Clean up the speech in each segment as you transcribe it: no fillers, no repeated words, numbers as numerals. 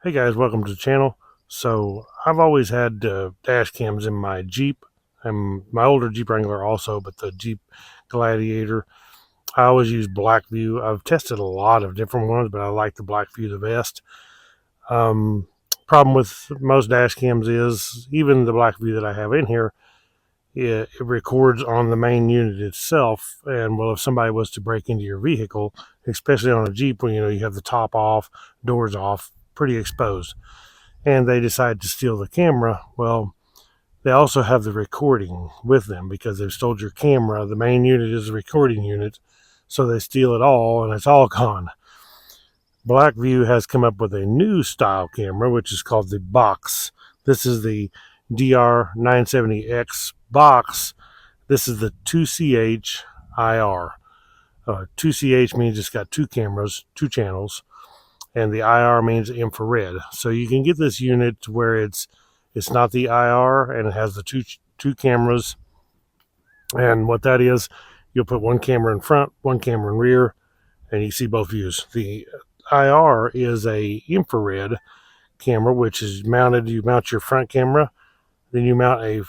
Hey guys, welcome to the channel. So I've always had dash cams in my Jeep and my older Jeep Wrangler also, but the Jeep Gladiator, I always use BlackVue. I've tested a lot of different ones, but I like the BlackVue the best. Um, Problem with most dash cams is even the BlackVue that I have in here, it records on the main unit itself. And well, if somebody was to break into your vehicle, especially on a Jeep when you have the top off, doors off, pretty exposed, and they decide to steal the camera, well, they also have the recording with them because they've stole your camera. The main unit is the recording unit, so they steal it all and it's all gone. BlackVue has come up with a new style camera, which is called the box. This is the DR970X box. This is the 2CH IR. 2CH means it's got two cameras, two channels, and the IR means infrared. So you can get this unit where it's not the IR and it has the two cameras. And what that is, you'll put one camera in front, one camera in rear, and you see both views. The IR is a infrared camera, which is mounted. You mount your front camera, then you mount a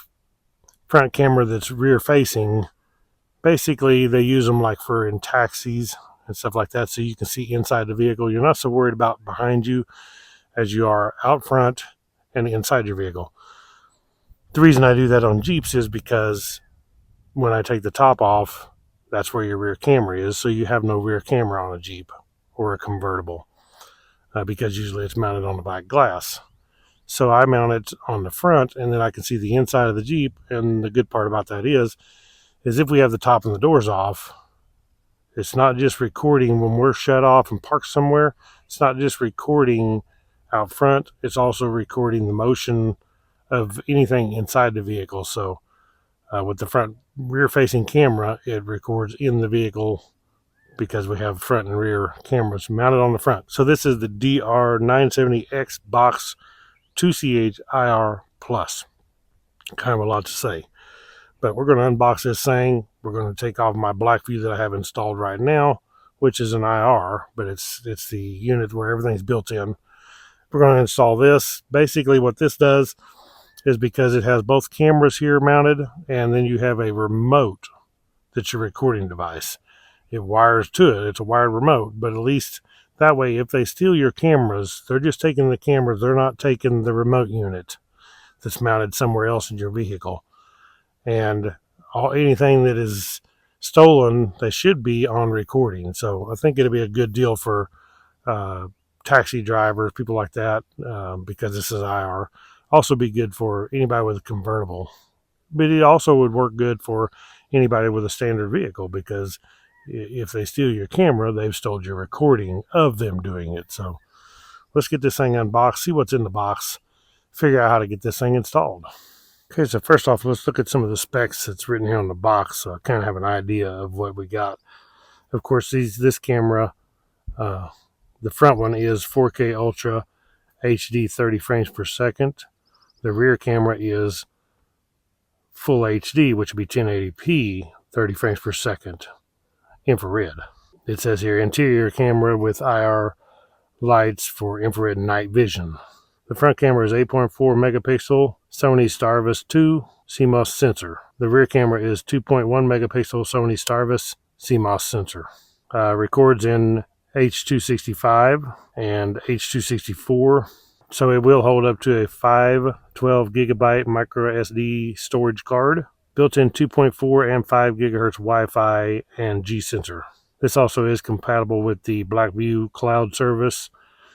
front camera that's rear facing. Basically, they use them like for in taxis and stuff like that, so you can see inside the vehicle. You're not so worried about behind you as you are out front and inside your vehicle. The reason I do that on Jeeps is because when I take the top off, that's where your rear camera is, so you have no rear camera on a Jeep or a convertible because usually it's mounted on the back glass. So I mount it on the front, and then I can see the inside of the Jeep. And the good part about that is if we have the top and the doors off, it's not just recording when we're shut off and parked somewhere. It's not just recording out front. It's also recording the motion of anything inside the vehicle. So with the front rear facing camera, it records in the vehicle because we have front and rear cameras mounted on the front. So this is the DR970X box 2CH IR Plus. Kind of a lot to say. But we're going to unbox this thing. We're going to take off my BlackVue that I have installed right now, which is an IR, but it's the unit where everything's built in. We're going to install this. Basically what this does is, because it has both cameras here mounted, and then you have a remote that's your recording device. It wires to it. It's a wired remote, but at least that way, if they steal your cameras, they're just taking the cameras. They're not taking the remote unit that's mounted somewhere else in your vehicle. And anything that is stolen, they should be on recording. So I think it'll be a good deal for taxi drivers, people like that, because this is IR. Also be good for anybody with a convertible. But it also would work good for anybody with a standard vehicle, because if they steal your camera, they've stolen your recording of them doing it. So let's get this thing unboxed, see what's in the box, figure out how to get this thing installed. Okay, so first off, let's look at some of the specs that's written here on the box, so I kind of have an idea of what we got. Of course, this camera, the front one is 4K Ultra HD 30 frames per second. The rear camera is full HD, which would be 1080p 30 frames per second infrared. It says here, interior camera with IR lights for infrared night vision. The front camera is 8.4 megapixel Sony Starvis 2 CMOS sensor. The rear camera is 2.1 megapixel Sony Starvis CMOS sensor. Records in H.265 and H.264. So it will hold up to a 512 gigabyte micro SD storage card. Built-in 2.4 and 5 gigahertz Wi-Fi and G sensor. This also is compatible with the BlackVue cloud service,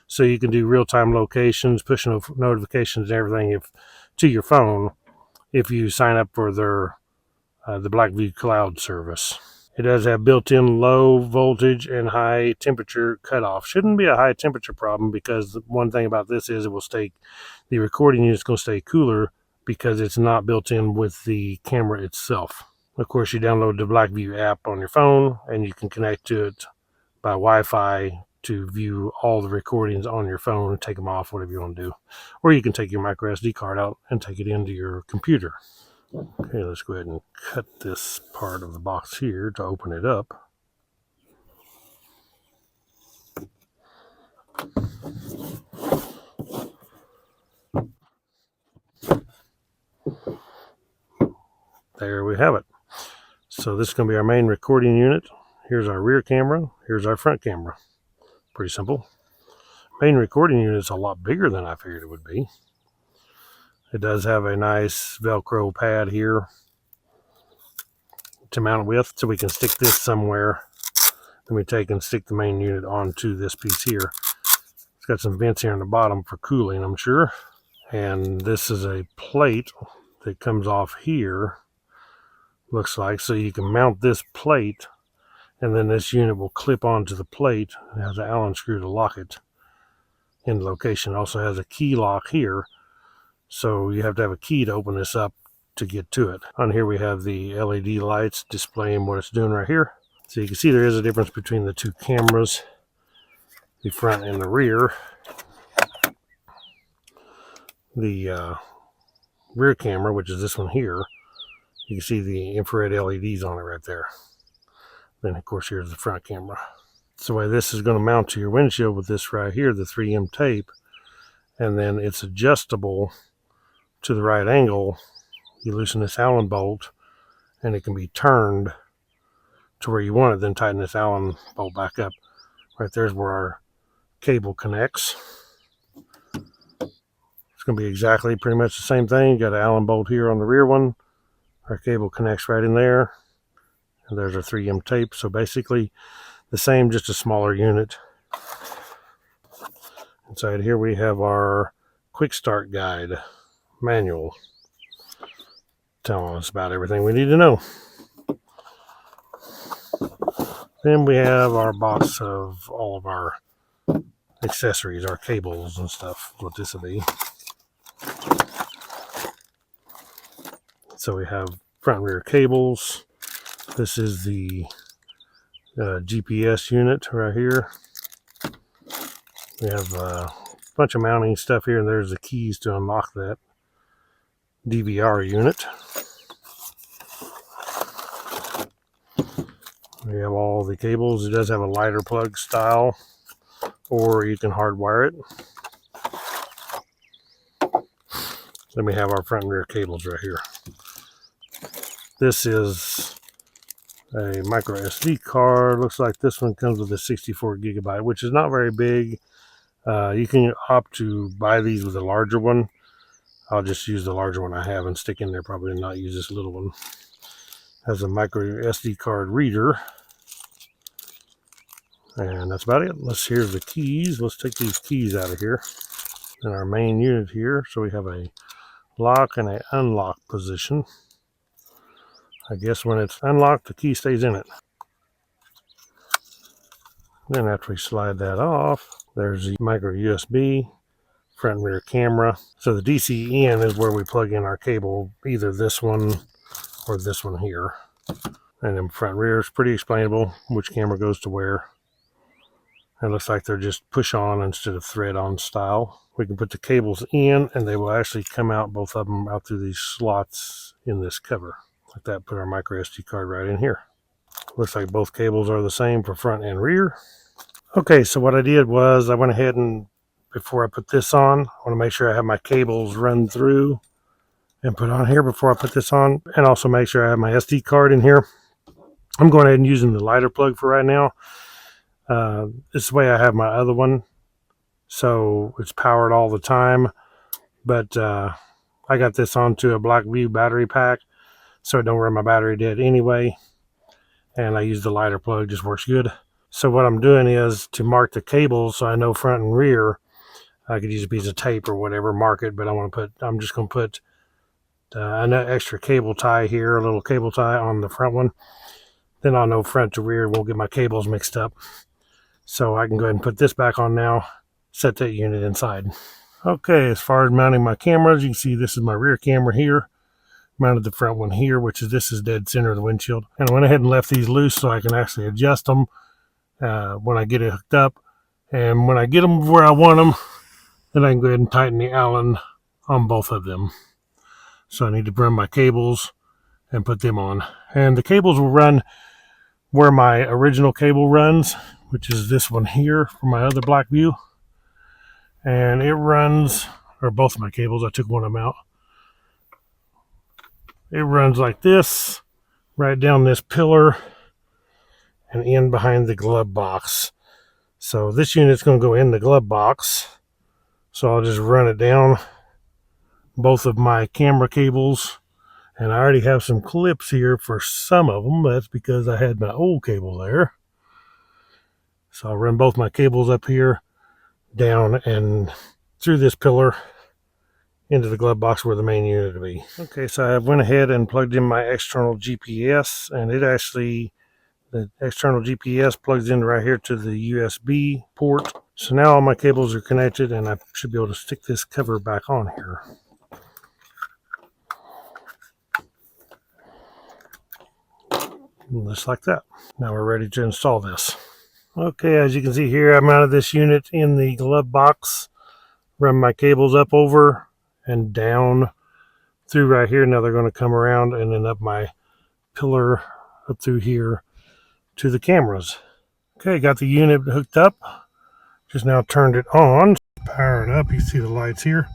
so you can do real-time locations, push notifications, and everything to your phone if you sign up for their the BlackVue cloud service. It does have built-in low voltage and high temperature cutoff. Shouldn't be a high temperature problem, because one thing about this is the recording unit is going to stay cooler because it's not built in with the camera itself. Of course, you download the BlackVue app on your phone, and you can connect to it by Wi-Fi to view all the recordings on your phone and take them off, whatever you want to do. Or you can take your micro SD card out and take it into your computer. Okay, let's go ahead and cut this part of the box here to open it up. there we have it. So this is going to be our main recording unit. Here's our rear camera. Here's our front camera. Pretty simple. Main recording unit is a lot bigger than I figured it would be. It does have a nice Velcro pad here to mount it with, so we can stick this somewhere. Then we take and stick the main unit onto this piece here. It's got some vents here in the bottom for cooling, I'm sure. And this is a plate that comes off here, looks like. So you can mount this plate, and then this unit will clip onto the plate. It has an Allen screw to lock it in location. It also has a key lock here, so you have to have a key to open this up to get to it. On here we have the LED lights displaying what it's doing right here. So you can see there is a difference between the two cameras, the front and the rear. The rear camera, which is this one here, you can see the infrared LEDs on it right there. Then of course here's the front camera. So the way this is going to mount to your windshield with this right here, the 3M tape, and then it's adjustable to the right angle. You loosen this Allen bolt and it can be turned to where you want it, then tighten this Allen bolt back up. Right there's where our cable connects. It's going to be exactly pretty much the same thing. You got an Allen bolt here on the rear one. Our cable connects right in there. And there's our 3M tape. So basically the same, just a smaller unit. Inside here we have our quick start guide manual, telling us about everything we need to know. Then we have our box of all of our accessories, our cables and stuff, what this will be. So we have front and rear cables. This is the GPS unit right here. We have a bunch of mounting stuff here, and there's the keys to unlock that DVR unit. We have all the cables. It does have a lighter plug style, or you can hardwire it. Then we have our front and rear cables right here. This is a micro SD card. Looks like this one comes with a 64 gigabyte, which is not very big. You can opt to buy these with a larger one. I'll just use the larger one I have and stick in there, probably not use this little one. Has a micro SD card reader. And that's about it. Here's the keys. Let's take these keys out of here. And our main unit here. So we have a lock and an unlock position. I guess when it's unlocked, the key stays in it. Then after we slide that off, there's the micro USB, front and rear camera. So the DC in is where we plug in our cable, either this one or this one here. And then front and rear is pretty explainable, which camera goes to where. It looks like they're just push on instead of thread on style. We can put the cables in and they will actually come out, both of them, out through these slots in this cover. Like that, put our micro SD card right in here. Looks like both cables are the same for front and rear. Okay, so what I did was I went ahead and, before I put this on, I want to make sure I have my cables run through and put on here before I put this on, and also make sure I have my SD card in here. I'm going ahead and using the lighter plug for right now. This is the way I have my other one, so it's powered all the time, but I got this onto a BlackVue battery pack, so I don't run my battery dead anyway, and I use the lighter plug, just works good. So what I'm doing is to mark the cables so I know front and rear. I could use a piece of tape or whatever, mark it, but I'm just going to put an extra cable tie here, a little cable tie on the front one. Then I'll know front to rear, won't get my cables mixed up. So I can go ahead and put this back on now, set that unit inside. Okay, as far as mounting my cameras, you can see this is my rear camera here. Mounted the front one here, this is dead center of the windshield. And I went ahead and left these loose so I can actually adjust them when I get it hooked up. And when I get them where I want them, then I can go ahead and tighten the Allen on both of them. So I need to run my cables and put them on. And the cables will run where my original cable runs, which is this one here for my other BlackVue. And it runs, or both of my cables, I took one of them out. It runs like this, right down this pillar and in behind the glove box. So this unit's going to go in the glove box. So I'll just run it down both of my camera cables. And I already have some clips here for some of them. That's because I had my old cable there. So I'll run both my cables up here, down and through this pillar into the glove box where the main unit will be. Okay, so I went ahead and plugged in my external GPS, and it actually, the external GPS plugs in right here to the USB port. So now all my cables are connected, and I should be able to stick this cover back on here. Just like that. Now we're ready to install this. Okay, as you can see here, I mounted this unit in the glove box, run my cables up over and down through right here. Now they're going to come around and then up my pillar up through here to the cameras. Okay, got the unit hooked up. Just now turned it on. Power it up. You see the lights here.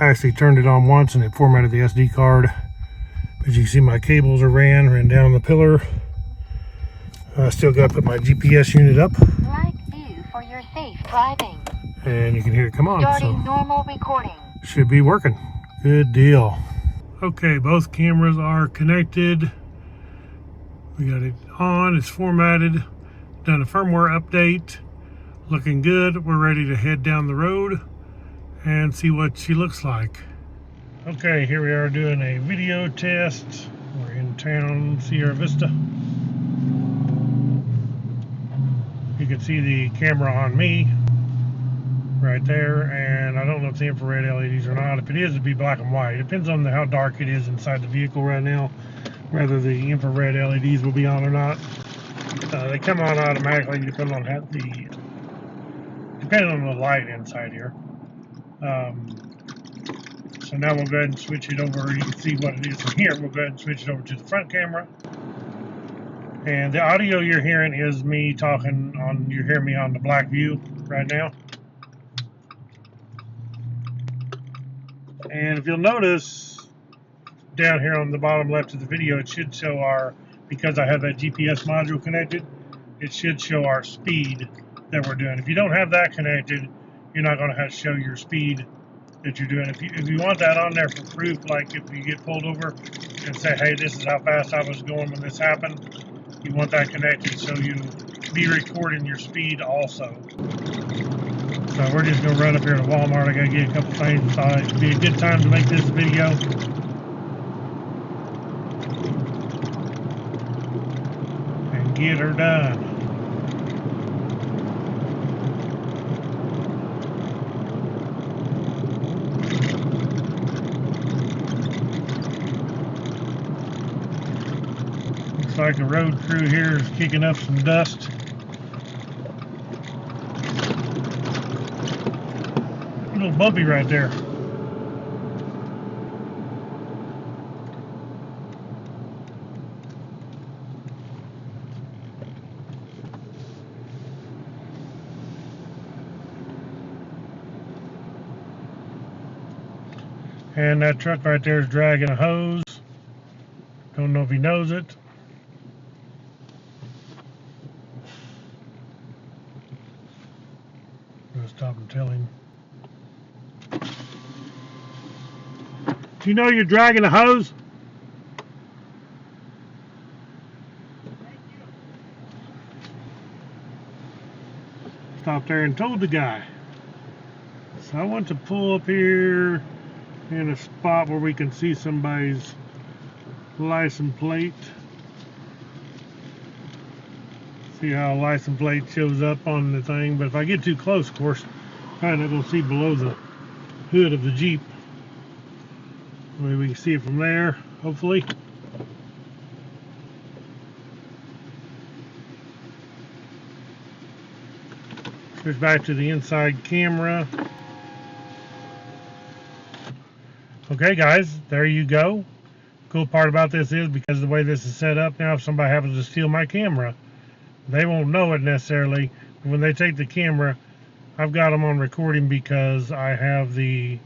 I actually turned it on once and it formatted the SD card. But you can see my cables are ran down the pillar. I still got to put my GPS unit up. BlackVue for your safe driving. And you can hear it come on. Starting normal recording. Should be working. Good deal. Okay, both cameras are connected. We got it on, it's formatted. Done a firmware update. Looking good. We're ready to head down the road and see what she looks like. Okay, here we are doing a video test. We're in town, Sierra Vista. You can see the camera on me right there, and I don't know if the infrared LEDs or not. If it is, it'd be black and white. It depends on how dark it is inside the vehicle right now, whether the infrared LEDs will be on or not. They come on automatically depending on the light inside here. So now we'll go ahead and switch it over. You can see what it is from here. We'll go ahead and switch it over to the front camera. And the audio you're hearing is me talking on, you're hearing me on the BlackVue right now. And if you'll notice, down here on the bottom left of the video, it should show our, because I have that GPS module connected, it should show our speed that we're doing. If you don't have that connected, you're not going to have to show your speed that you're doing. If you want that on there for proof, like if you get pulled over and say, hey, this is how fast I was going when this happened, you want that connected so you be recording your speed also. So we're just going to run up here to Walmart. I got to get a couple things. Thought it'd be a good time to make this video. And get her done. Looks like the road crew here is kicking up some dust. A little bumpy right there. And that truck right there is dragging a hose. Don't know if he knows it. I'm gonna stop and tell him. Do you know you're dragging a hose? Stopped there and told the guy. So I want to pull up here in a spot where we can see somebody's license plate. See how a license plate shows up on the thing, but if I get too close, of course, I'm not going to see below the hood of the Jeep. Maybe we can see it from there, hopefully. Switch back to the inside camera. Okay guys, there you go. Cool part about this is, because of the way this is set up now, if somebody happens to steal my camera, they won't know it necessarily. When they take the camera, I've got them on recording because I have the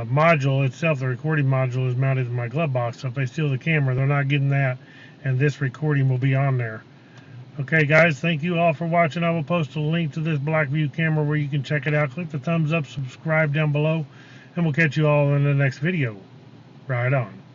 module itself, the recording module, is mounted in my glove box. So if they steal the camera, they're not getting that, and this recording will be on there. Okay, guys, thank you all for watching. I will post a link to this BlackVue camera where you can check it out. Click the thumbs up, subscribe down below, and we'll catch you all in the next video. Right on.